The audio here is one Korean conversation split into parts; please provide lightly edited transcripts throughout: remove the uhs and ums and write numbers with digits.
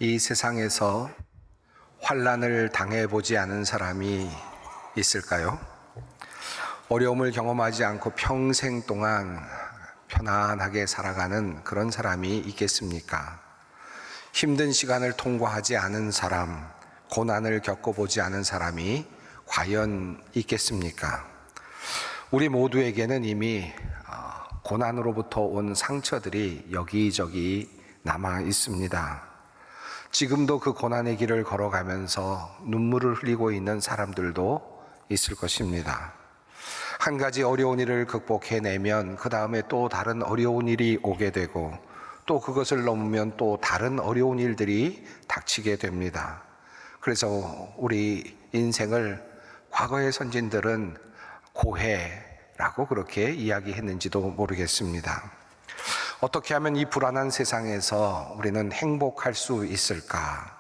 이 세상에서 환난을 당해보지 않은 사람이 있을까요? 어려움을 경험하지 않고 평생 동안 편안하게 살아가는 그런 사람이 있겠습니까? 힘든 시간을 통과하지 않은 사람, 고난을 겪어보지 않은 사람이 과연 있겠습니까? 우리 모두에게는 이미 고난으로부터 온 상처들이 여기저기 남아 있습니다. 지금도 그 고난의 길을 걸어가면서 눈물을 흘리고 있는 사람들도 있을 것입니다. 한 가지 어려운 일을 극복해내면 그 다음에 또 다른 어려운 일이 오게 되고 또 그것을 넘으면 또 다른 어려운 일들이 닥치게 됩니다. 그래서 우리 인생을 과거의 선진들은 고해라고 그렇게 이야기했는지도 모르겠습니다. 어떻게 하면 이 불안한 세상에서 우리는 행복할 수 있을까?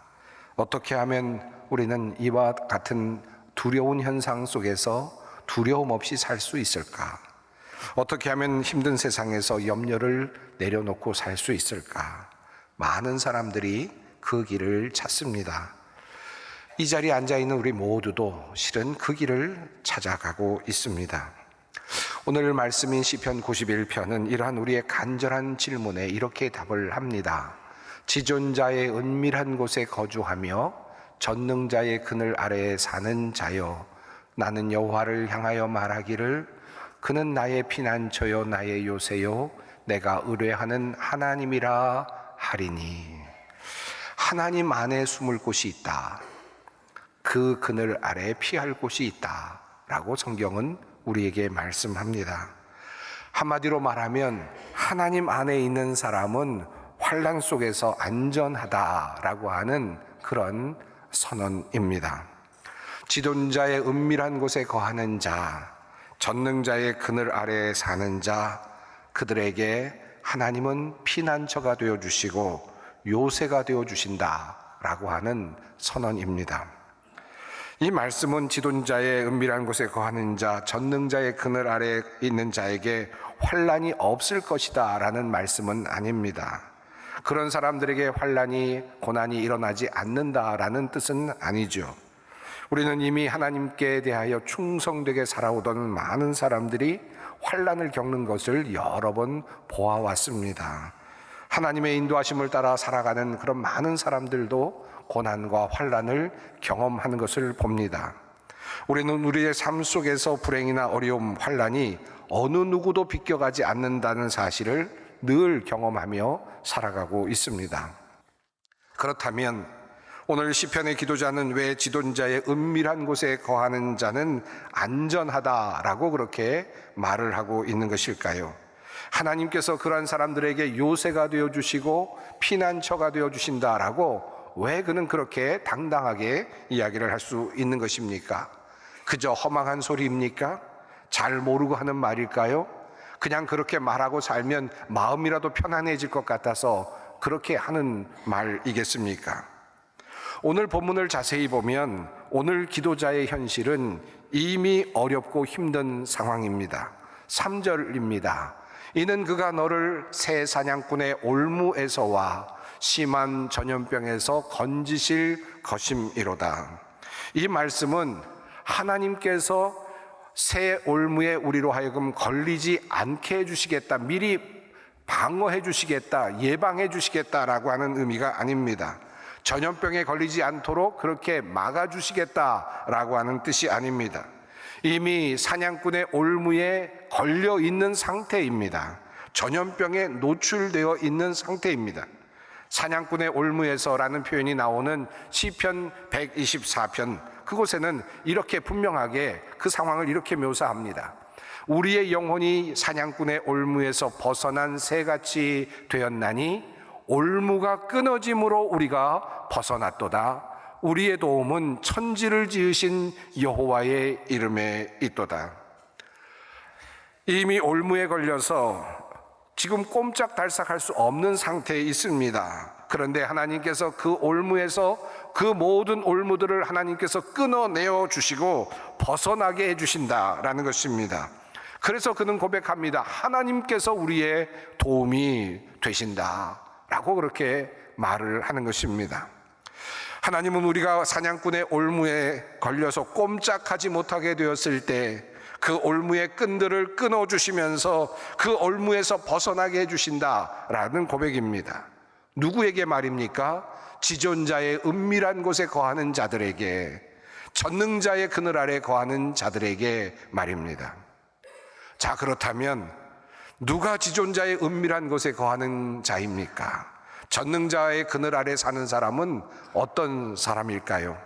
어떻게 하면 우리는 이와 같은 두려운 현상 속에서 두려움 없이 살 수 있을까? 어떻게 하면 힘든 세상에서 염려를 내려놓고 살 수 있을까? 많은 사람들이 그 길을 찾습니다. 이 자리에 앉아있는 우리 모두도 실은 그 길을 찾아가고 있습니다. 오늘 말씀인 시편 91편은 이러한 우리의 간절한 질문에 이렇게 답을 합니다. 지존자의 은밀한 곳에 거주하며 전능자의 그늘 아래에 사는 자여, 나는 여호와를 향하여 말하기를 그는 나의 피난처요 나의 요새요 내가 의뢰하는 하나님이라 하리니. 하나님 안에 숨을 곳이 있다. 그 그늘 아래에 피할 곳이 있다 라고 성경은 우리에게 말씀합니다. 한마디로 말하면 하나님 안에 있는 사람은 환난 속에서 안전하다라고 하는 그런 선언입니다. 지존자의 은밀한 곳에 거하는 자, 전능자의 그늘 아래에 사는 자, 그들에게 하나님은 피난처가 되어주시고 요새가 되어주신다라고 하는 선언입니다. 이 말씀은 지존자의 은밀한 곳에 거하는 자, 전능자의 그늘 아래에 있는 자에게 환난이 없을 것이다 라는 말씀은 아닙니다. 그런 사람들에게 환난이, 고난이 일어나지 않는다라는 뜻은 아니죠. 우리는 이미 하나님께 대하여 충성되게 살아오던 많은 사람들이 환난을 겪는 것을 여러 번 보아왔습니다. 하나님의 인도하심을 따라 살아가는 그런 많은 사람들도 고난과 환난을 경험하는 것을 봅니다. 우리는 우리의 삶 속에서 불행이나 어려움, 환난이 어느 누구도 비껴가지 않는다는 사실을 늘 경험하며 살아가고 있습니다. 그렇다면 오늘 시편의 기도자는 왜 지존자의 은밀한 곳에 거하는 자는 안전하다라고 그렇게 말을 하고 있는 것일까요? 하나님께서 그러한 사람들에게 요새가 되어주시고 피난처가 되어주신다라고 왜 그는 그렇게 당당하게 이야기를 할 수 있는 것입니까? 그저 허망한 소리입니까? 잘 모르고 하는 말일까요? 그냥 그렇게 말하고 살면 마음이라도 편안해질 것 같아서 그렇게 하는 말이겠습니까? 오늘 본문을 자세히 보면 오늘 기도자의 현실은 이미 어렵고 힘든 상황입니다. 3절입니다. 이는 그가 너를 새 사냥꾼의 올무에서와 심한 전염병에서 건지실 것임이로다. 이 말씀은 하나님께서 새 올무에 우리로 하여금 걸리지 않게 해주시겠다, 미리 방어해 주시겠다, 예방해 주시겠다라고 하는 의미가 아닙니다. 전염병에 걸리지 않도록 그렇게 막아주시겠다라고 하는 뜻이 아닙니다. 이미 사냥꾼의 올무에 걸려 있는 상태입니다. 전염병에 노출되어 있는 상태입니다. 사냥꾼의 올무에서라는 표현이 나오는 시편 124편, 그곳에는 이렇게 분명하게 그 상황을 이렇게 묘사합니다. 우리의 영혼이 사냥꾼의 올무에서 벗어난 새같이 되었나니 올무가 끊어짐으로 우리가 벗어났도다. 우리의 도움은 천지를 지으신 여호와의 이름에 있도다. 이미 올무에 걸려서 지금 꼼짝달싹할 수 없는 상태에 있습니다. 그런데 하나님께서 그 올무에서 그 모든 올무들을 하나님께서 끊어내어 주시고 벗어나게 해주신다라는 것입니다. 그래서 그는 고백합니다. 하나님께서 우리의 도움이 되신다라고 그렇게 말을 하는 것입니다. 하나님은 우리가 사냥꾼의 올무에 걸려서 꼼짝하지 못하게 되었을 때 그 올무의 끈들을 끊어주시면서 그 올무에서 벗어나게 해주신다라는 고백입니다. 누구에게 말입니까? 지존자의 은밀한 곳에 거하는 자들에게, 전능자의 그늘 아래 거하는 자들에게 말입니다. 자, 그렇다면 누가 지존자의 은밀한 곳에 거하는 자입니까? 전능자의 그늘 아래 사는 사람은 어떤 사람일까요?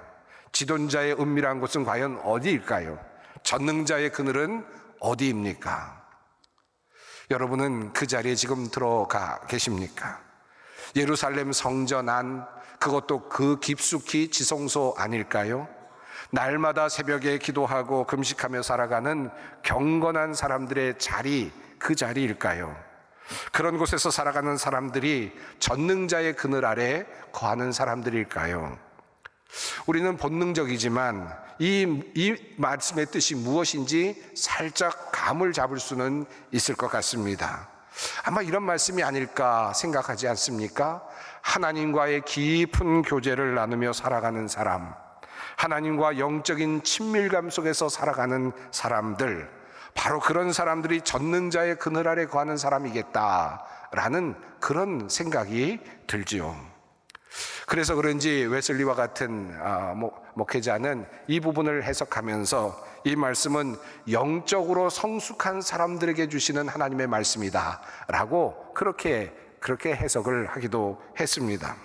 지존자의 은밀한 곳은 과연 어디일까요? 전능자의 그늘은 어디입니까? 여러분은 그 자리에 지금 들어가 계십니까? 예루살렘 성전 안, 그것도 그 깊숙이 지성소 아닐까요? 날마다 새벽에 기도하고 금식하며 살아가는 경건한 사람들의 자리, 그 자리일까요? 그런 곳에서 살아가는 사람들이 전능자의 그늘 아래 거하는 사람들일까요? 우리는 본능적이지만 이 말씀의 뜻이 무엇인지 살짝 감을 잡을 수는 있을 것 같습니다. 아마 이런 말씀이 아닐까 생각하지 않습니까? 하나님과의 깊은 교제를 나누며 살아가는 사람, 하나님과 영적인 친밀감 속에서 살아가는 사람들, 바로 그런 사람들이 전능자의 그늘 아래 거하는 사람이겠다라는 그런 생각이 들지요. 그래서 그런지 웨슬리와 같은 목회자는 이 부분을 해석하면서 이 말씀은 영적으로 성숙한 사람들에게 주시는 하나님의 말씀이다 라고 그렇게 해석을 하기도 했습니다.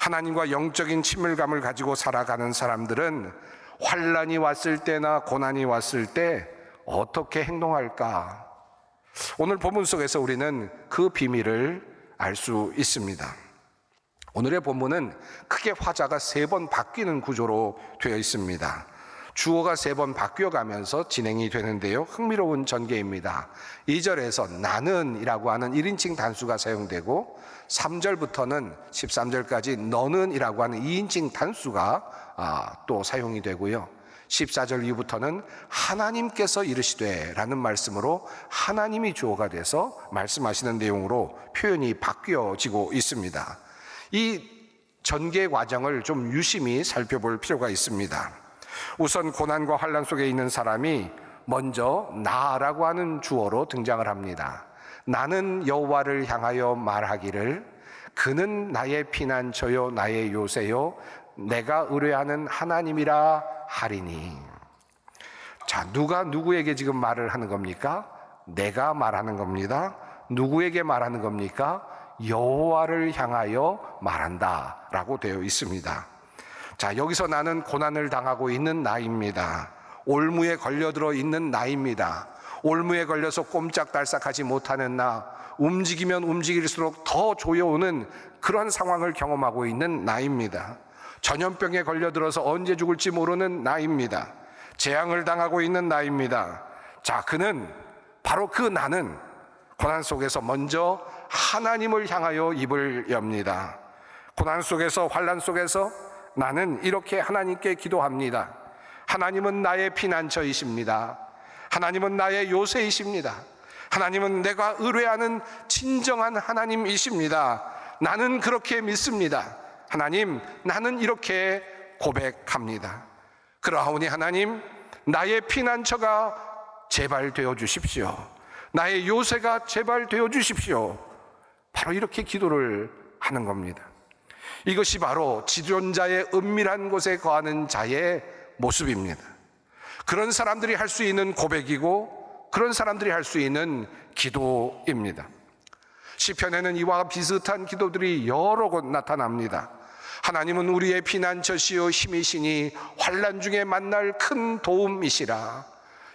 하나님과 영적인 친밀감을 가지고 살아가는 사람들은 환난이 왔을 때나 고난이 왔을 때 어떻게 행동할까? 오늘 본문 속에서 우리는 그 비밀을 알 수 있습니다. 오늘의 본문은 크게 화자가 3번 바뀌는 구조로 되어 있습니다. 주어가 3번 바뀌어가면서 진행이 되는데요, 흥미로운 전개입니다. 2절에서 나는 이라고 하는 1인칭 단수가 사용되고 3절부터는 13절까지 너는 이라고 하는 2인칭 단수가 또 사용이 되고요, 14절 이후부터는 하나님께서 이르시되 라는 말씀으로 하나님이 주어가 돼서 말씀하시는 내용으로 표현이 바뀌어지고 있습니다. 이 전개 과정을 좀 유심히 살펴볼 필요가 있습니다. 우선 고난과 환난 속에 있는 사람이 먼저 나라고 하는 주어로 등장을 합니다. 나는 여호와를 향하여 말하기를 그는 나의 피난처요 나의 요새요 내가 의뢰하는 하나님이라 하리니. 자, 누가 누구에게 지금 말을 하는 겁니까? 내가 말하는 겁니다. 누구에게 말하는 겁니까? 여호와를 향하여 말한다 라고 되어 있습니다. 자, 여기서 나는 고난을 당하고 있는 나입니다. 올무에 걸려들어 있는 나입니다. 올무에 걸려서 꼼짝달싹하지 못하는 나, 움직이면 움직일수록 더 조여오는 그런 상황을 경험하고 있는 나입니다. 전염병에 걸려들어서 언제 죽을지 모르는 나입니다. 재앙을 당하고 있는 나입니다. 자, 그는 바로 그 나는 고난 속에서 먼저 하나님을 향하여 입을 엽니다. 고난 속에서, 환난 속에서 나는 이렇게 하나님께 기도합니다. 하나님은 나의 피난처이십니다. 하나님은 나의 요새이십니다. 하나님은 내가 의뢰하는 진정한 하나님이십니다. 나는 그렇게 믿습니다. 하나님, 나는 이렇게 고백합니다. 그러하오니 하나님, 나의 피난처가 제발 되어 주십시오. 나의 요새가 제발 되어 주십시오. 바로 이렇게 기도를 하는 겁니다. 이것이 바로 지존자의 은밀한 곳에 거하는 자의 모습입니다. 그런 사람들이 할 수 있는 고백이고 그런 사람들이 할 수 있는 기도입니다. 시편에는 이와 비슷한 기도들이 여러 곳 나타납니다. 하나님은 우리의 피난처시요 힘이시니 환난 중에 만날 큰 도움이시라.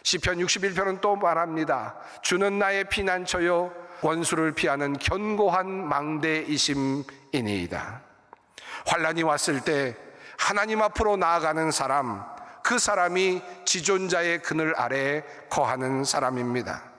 시편 61편은 또 말합니다. 주는 나의 피난처요 원수를 피하는 견고한 망대이심이니이다. 환난이 왔을 때 하나님 앞으로 나아가는 사람, 그 사람이 지존자의 그늘 아래에 거하는 사람입니다.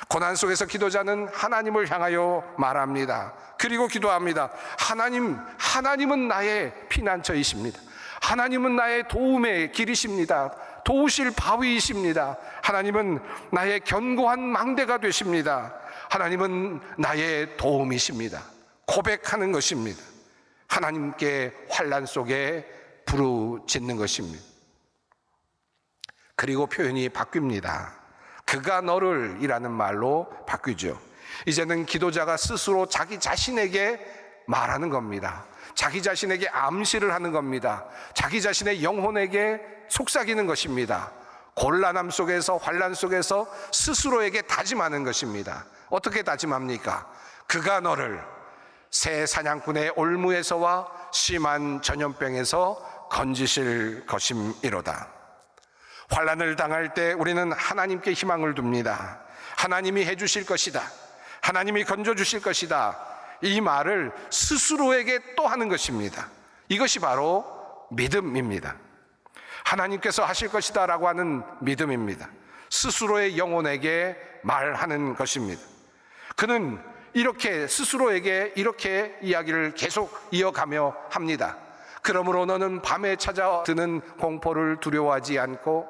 고난 속에서 기도자는 하나님을 향하여 말합니다. 그리고 기도합니다. 하나님은 나의 피난처이십니다. 하나님은 나의 도움의 길이십니다. 도우실 바위이십니다. 하나님은 나의 견고한 망대가 되십니다. 하나님은 나의 도움이십니다. 고백하는 것입니다. 하나님께 환난 속에 부르짖는 것입니다. 그리고 표현이 바뀝니다. 그가 너를 이라는 말로 바뀌죠. 이제는 기도자가 스스로 자기 자신에게 말하는 겁니다. 자기 자신에게 암시를 하는 겁니다. 자기 자신의 영혼에게 속삭이는 것입니다. 곤란함 속에서, 환난 속에서 스스로에게 다짐하는 것입니다. 어떻게 다짐합니까? 그가 너를 새 사냥꾼의 올무에서와 심한 전염병에서 건지실 것임이로다. 환난을 당할 때 우리는 하나님께 희망을 둡니다. 하나님이 해주실 것이다. 하나님이 건져주실 것이다. 이 말을 스스로에게 또 하는 것입니다. 이것이 바로 믿음입니다. 하나님께서 하실 것이다 라고 하는 믿음입니다. 스스로의 영혼에게 말하는 것입니다. 그는 이렇게 스스로에게 이렇게 이야기를 계속 이어가며 합니다. 그러므로 너는 밤에 찾아드는 공포를 두려워하지 않고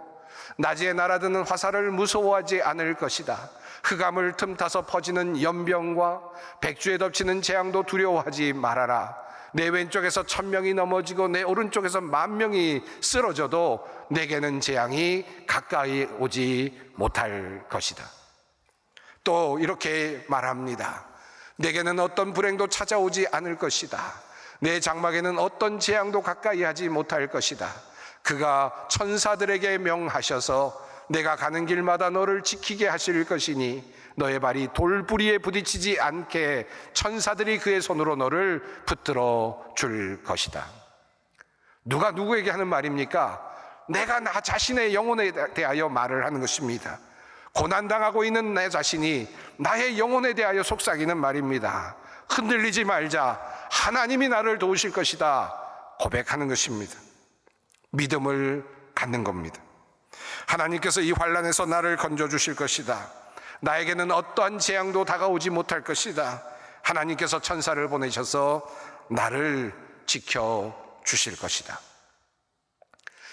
낮에 날아드는 화살을 무서워하지 않을 것이다. 흑암을 틈타서 퍼지는 연병과 백주에 덮치는 재앙도 두려워하지 말아라. 내 왼쪽에서 1000명이 넘어지고 내 오른쪽에서 10,000명이 쓰러져도 내게는 재앙이 가까이 오지 못할 것이다. 또 이렇게 말합니다. 내게는 어떤 불행도 찾아오지 않을 것이다. 내 장막에는 어떤 재앙도 가까이 하지 못할 것이다. 그가 천사들에게 명하셔서 내가 가는 길마다 너를 지키게 하실 것이니 너의 발이 돌부리에 부딪히지 않게 천사들이 그의 손으로 너를 붙들어 줄 것이다. 누가 누구에게 하는 말입니까? 내가 나 자신의 영혼에 대하여 말을 하는 것입니다. 고난당하고 있는 내 자신이 나의 영혼에 대하여 속삭이는 말입니다. 흔들리지 말자. 하나님이 나를 도우실 것이다. 고백하는 것입니다. 믿음을 갖는 겁니다. 하나님께서 이 환난에서 나를 건져주실 것이다. 나에게는 어떠한 재앙도 다가오지 못할 것이다. 하나님께서 천사를 보내셔서 나를 지켜주실 것이다.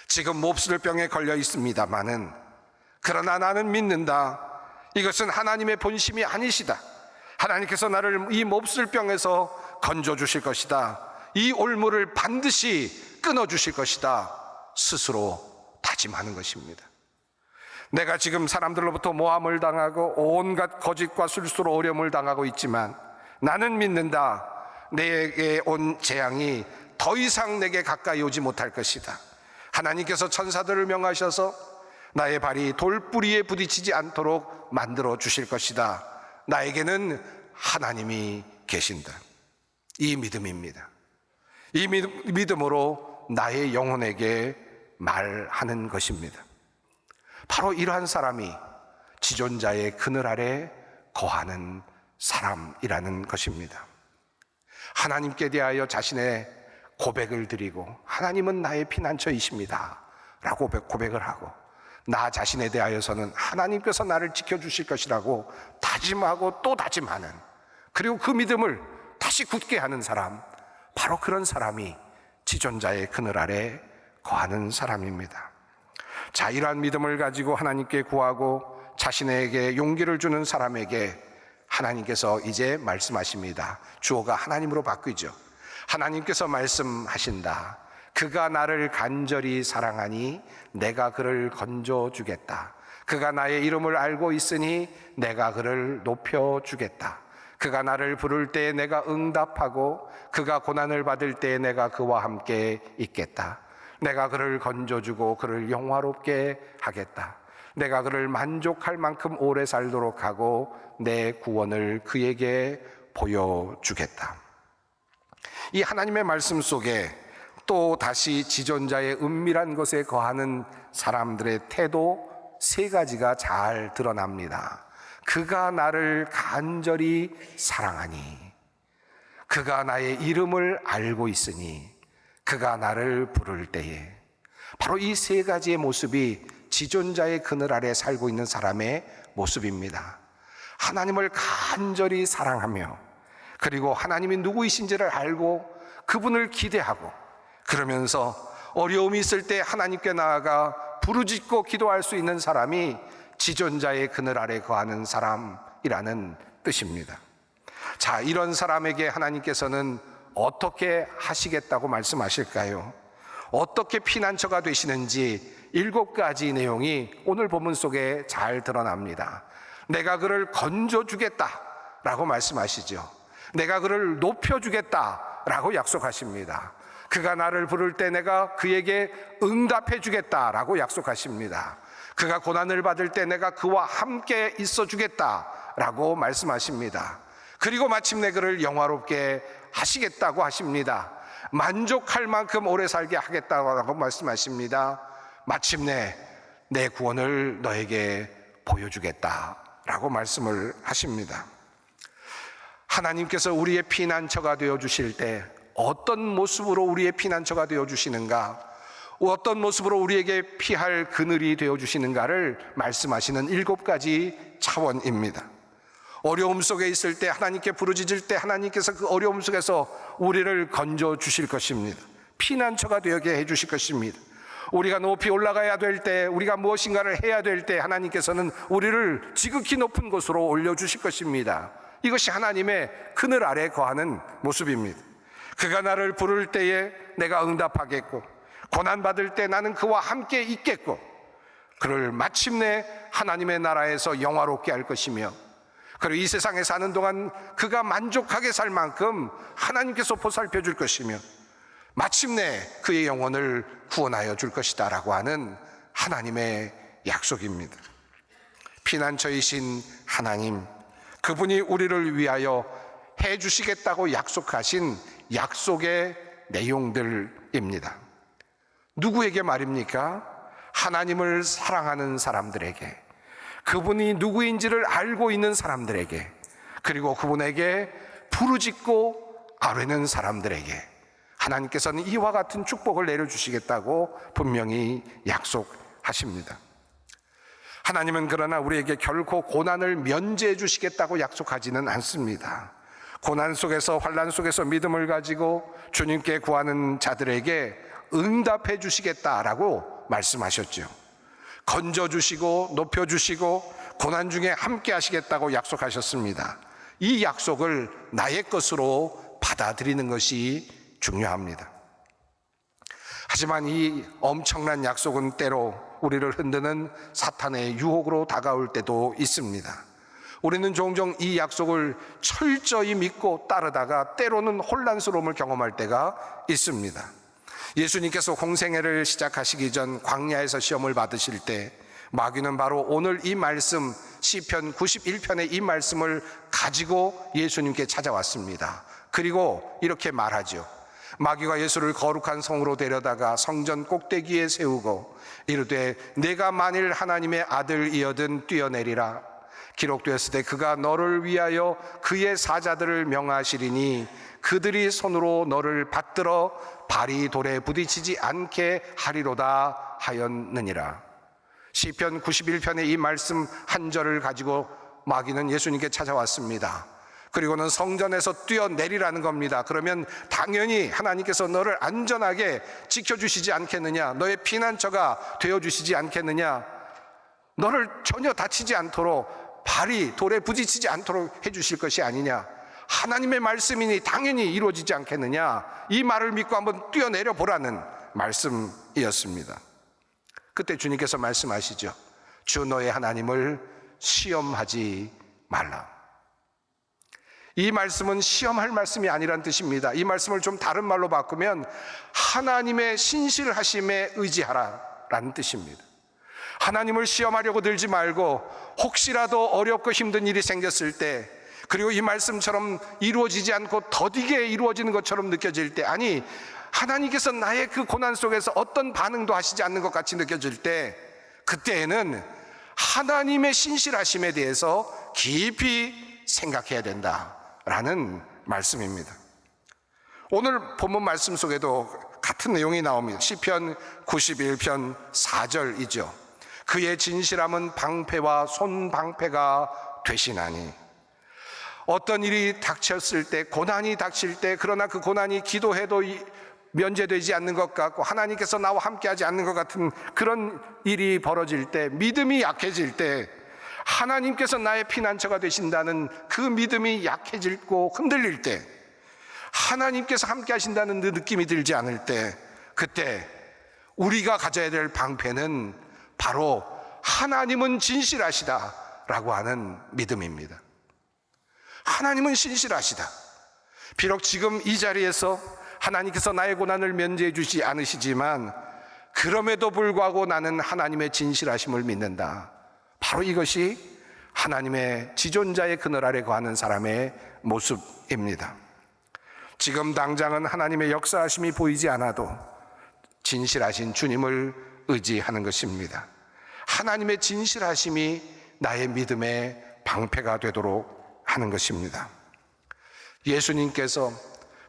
지금 몹쓸병에 걸려 있습니다마는 그러나 나는 믿는다. 이것은 하나님의 본심이 아니시다. 하나님께서 나를 이 몹쓸병에서 건져주실 것이다. 이 올무를 반드시 끊어주실 것이다. 스스로 다짐하는 것입니다. 내가 지금 사람들로부터 모함을 당하고 온갖 거짓과 술수로 어려움을 당하고 있지만 나는 믿는다. 내게 온 재앙이 더 이상 내게 가까이 오지 못할 것이다. 하나님께서 천사들을 명하셔서 나의 발이 돌뿌리에 부딪히지 않도록 만들어 주실 것이다. 나에게는 하나님이 계신다. 이 믿음입니다. 이 믿음으로 나의 영혼에게 말하는 것입니다. 바로 이러한 사람이 지존자의 그늘 아래 거하는 사람이라는 것입니다. 하나님께 대하여 자신의 고백을 드리고 하나님은 나의 피난처이십니다 라고 고백을 하고 나 자신에 대하여서는 하나님께서 나를 지켜주실 것이라고 다짐하고 또 다짐하는, 그리고 그 믿음을 다시 굳게 하는 사람, 바로 그런 사람이 지존자의 그늘 아래 거하는 사람입니다. 자, 이러한 믿음을 가지고 하나님께 구하고 자신에게 용기를 주는 사람에게 하나님께서 이제 말씀하십니다. 주어가 하나님으로 바뀌죠. 하나님께서 말씀하신다. 그가 나를 간절히 사랑하니 내가 그를 건져주겠다. 그가 나의 이름을 알고 있으니 내가 그를 높여주겠다. 그가 나를 부를 때에 내가 응답하고 그가 고난을 받을 때에 내가 그와 함께 있겠다. 내가 그를 건져주고 그를 영화롭게 하겠다. 내가 그를 만족할 만큼 오래 살도록 하고 내 구원을 그에게 보여주겠다. 이 하나님의 말씀 속에 또 다시 지존자의 은밀한 것에 거하는 사람들의 태도 세 가지가 잘 드러납니다. 그가 나를 간절히 사랑하니, 그가 나의 이름을 알고 있으니, 그가 나를 부를 때에. 바로 이 세 가지의 모습이 지존자의 그늘 아래 살고 있는 사람의 모습입니다. 하나님을 간절히 사랑하며, 그리고 하나님이 누구이신지를 알고 그분을 기대하고, 그러면서 어려움이 있을 때 하나님께 나아가 부르짖고 기도할 수 있는 사람이 지존자의 그늘 아래 거하는 사람이라는 뜻입니다. 자, 이런 사람에게 하나님께서는 어떻게 하시겠다고 말씀하실까요? 어떻게 피난처가 되시는지 7가지 내용이 오늘 본문 속에 잘 드러납니다. 내가 그를 건져주겠다라고 말씀하시죠. 내가 그를 높여주겠다라고 약속하십니다. 그가 나를 부를 때 내가 그에게 응답해 주겠다라고 약속하십니다. 그가 고난을 받을 때 내가 그와 함께 있어 주겠다라고 말씀하십니다. 그리고 마침내 그를 영화롭게 하시겠다고 하십니다. 만족할 만큼 오래 살게 하겠다고 말씀하십니다. 마침내 내 구원을 너에게 보여주겠다라고 말씀을 하십니다. 하나님께서 우리의 피난처가 되어주실 때 어떤 모습으로 우리의 피난처가 되어주시는가, 어떤 모습으로 우리에게 피할 그늘이 되어주시는가를 말씀하시는 7가지 차원입니다. 어려움 속에 있을 때, 하나님께 부르짖을 때 하나님께서 그 어려움 속에서 우리를 건져주실 것입니다. 피난처가 되게 해주실 것입니다. 우리가 높이 올라가야 될 때, 우리가 무엇인가를 해야 될 때 하나님께서는 우리를 지극히 높은 곳으로 올려주실 것입니다. 이것이 하나님의 그늘 아래 거하는 모습입니다. 그가 나를 부를 때에 내가 응답하겠고, 고난받을 때 나는 그와 함께 있겠고, 그를 마침내 하나님의 나라에서 영화롭게 할 것이며, 그리고 이 세상에 사는 동안 그가 만족하게 살 만큼 하나님께서 보살펴 줄 것이며, 마침내 그의 영혼을 구원하여 줄 것이다 라고 하는 하나님의 약속입니다. 피난처이신 하나님, 그분이 우리를 위하여 해 주시겠다고 약속하신 약속의 내용들입니다. 누구에게 말입니까? 하나님을 사랑하는 사람들에게, 그분이 누구인지를 알고 있는 사람들에게, 그리고 그분에게 부르짖고 아뢰는 사람들에게 하나님께서는 이와 같은 축복을 내려주시겠다고 분명히 약속하십니다. 하나님은 그러나 우리에게 결코 고난을 면제해 주시겠다고 약속하지는 않습니다. 고난 속에서, 환난 속에서 믿음을 가지고 주님께 구하는 자들에게 응답해 주시겠다라고 말씀하셨죠. 건져주시고 높여주시고 고난 중에 함께 하시겠다고 약속하셨습니다. 이 약속을 나의 것으로 받아들이는 것이 중요합니다. 하지만 이 엄청난 약속은 때로 우리를 흔드는 사탄의 유혹으로 다가올 때도 있습니다. 우리는 종종 이 약속을 철저히 믿고 따르다가 때로는 혼란스러움을 경험할 때가 있습니다. 예수님께서 공생애를 시작하시기 전 광야에서 시험을 받으실 때 마귀는 바로 오늘 이 말씀, 시편 91편의 이 말씀을 가지고 예수님께 찾아왔습니다. 그리고 이렇게 말하죠. 마귀가 예수를 거룩한 성으로 데려다가 성전 꼭대기에 세우고 이르되 내가 만일 하나님의 아들이어든 뛰어내리라. 기록되었을 때 그가 너를 위하여 그의 사자들을 명하시리니 그들이 손으로 너를 받들어 발이 돌에 부딪히지 않게 하리로다 하였느니라. 시편 91편의 이 말씀 한 절을 가지고 마귀는 예수님께 찾아왔습니다. 그리고는 성전에서 뛰어내리라는 겁니다. 그러면 당연히 하나님께서 너를 안전하게 지켜주시지 않겠느냐, 너의 피난처가 되어주시지 않겠느냐, 너를 전혀 다치지 않도록 발이 돌에 부딪히지 않도록 해주실 것이 아니냐, 하나님의 말씀이니 당연히 이루어지지 않겠느냐, 이 말을 믿고 한번 뛰어내려 보라는 말씀이었습니다. 그때 주님께서 말씀하시죠. 주 너의 하나님을 시험하지 말라. 이 말씀은 시험할 말씀이 아니란 뜻입니다. 이 말씀을 좀 다른 말로 바꾸면 하나님의 신실하심에 의지하라 라는 뜻입니다. 하나님을 시험하려고 들지 말고 혹시라도 어렵고 힘든 일이 생겼을 때, 그리고 이 말씀처럼 이루어지지 않고 더디게 이루어지는 것처럼 느껴질 때, 아니 하나님께서 나의 그 고난 속에서 어떤 반응도 하시지 않는 것 같이 느껴질 때, 그때에는 하나님의 신실하심에 대해서 깊이 생각해야 된다라는 말씀입니다. 오늘 본문 말씀 속에도 같은 내용이 나옵니다. 시편 91편 4절이죠. 그의 진실함은 방패와 손방패가 되시나니. 어떤 일이 닥쳤을 때, 고난이 닥칠 때, 그러나 그 고난이 기도해도 면제되지 않는 것 같고 하나님께서 나와 함께하지 않는 것 같은 그런 일이 벌어질 때, 믿음이 약해질 때, 하나님께서 나의 피난처가 되신다는 그 믿음이 약해지고 흔들릴 때, 하나님께서 함께 하신다는 그 느낌이 들지 않을 때, 그때 우리가 가져야 될 방패는 바로 하나님은 진실하시다라고 하는 믿음입니다. 하나님은 신실하시다. 비록 지금 이 자리에서 하나님께서 나의 고난을 면제해 주지 않으시지만 그럼에도 불구하고 나는 하나님의 진실하심을 믿는다. 바로 이것이 하나님의 지존자의 그늘 아래 거하는 사람의 모습입니다. 지금 당장은 하나님의 역사하심이 보이지 않아도 진실하신 주님을 의지하는 것입니다. 하나님의 진실하심이 나의 믿음의 방패가 되도록 하는 것입니다. 예수님께서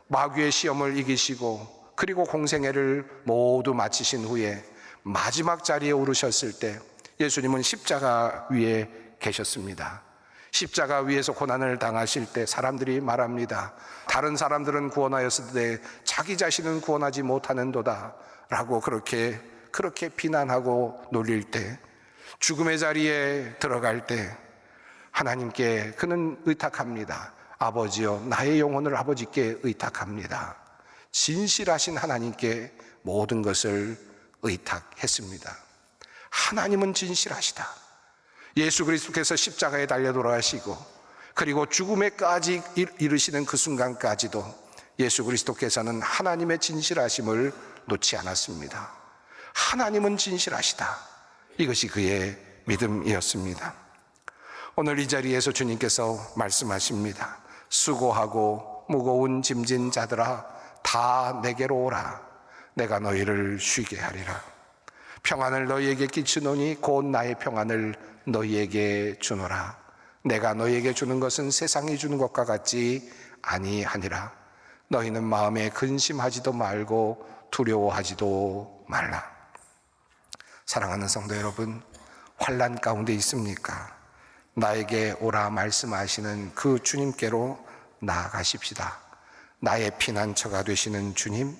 마귀의 시험을 이기시고 그리고 공생애를 모두 마치신 후에 마지막 자리에 오르셨을 때 예수님은 십자가 위에 계셨습니다. 십자가 위에서 고난을 당하실 때 사람들이 말합니다. 다른 사람들은 구원하였으되 자기 자신은 구원하지 못하는도다 라고 그렇게 비난하고 놀릴 때, 죽음의 자리에 들어갈 때 하나님께 그는 의탁합니다. 아버지여, 나의 영혼을 아버지께 의탁합니다. 진실하신 하나님께 모든 것을 의탁했습니다. 하나님은 진실하시다. 예수 그리스도께서 십자가에 달려 돌아가시고 그리고 죽음에까지 이르시는 그 순간까지도 예수 그리스도께서는 하나님의 진실하심을 놓지 않았습니다. 하나님은 진실하시다. 이것이 그의 믿음이었습니다. 오늘 이 자리에서 주님께서 말씀하십니다. 수고하고 무거운 짐진 자들아 다 내게로 오라. 내가 너희를 쉬게 하리라. 평안을 너희에게 끼치노니 곧 나의 평안을 너희에게 주노라. 내가 너희에게 주는 것은 세상이 주는 것과 같지 아니하니라. 너희는 마음에 근심하지도 말고 두려워하지도 말라. 사랑하는 성도 여러분, 환난 가운데 있습니까? 나에게 오라 말씀하시는 그 주님께로 나아가십시다. 나의 피난처가 되시는 주님,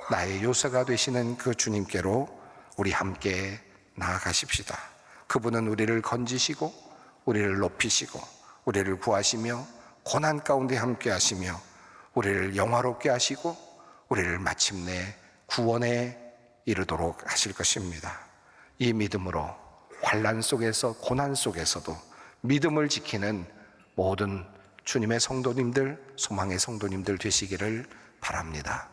나의 요새가 되시는 그 주님께로 우리 함께 나아가십시다. 그분은 우리를 건지시고 우리를 높이시고 우리를 구하시며 고난 가운데 함께 하시며 우리를 영화롭게 하시고 우리를 마침내 구원에 이르도록 하실 것입니다. 이 믿음으로 환난 속에서 고난 속에서도 믿음을 지키는 모든 주님의 성도님들, 소망의 성도님들 되시기를 바랍니다.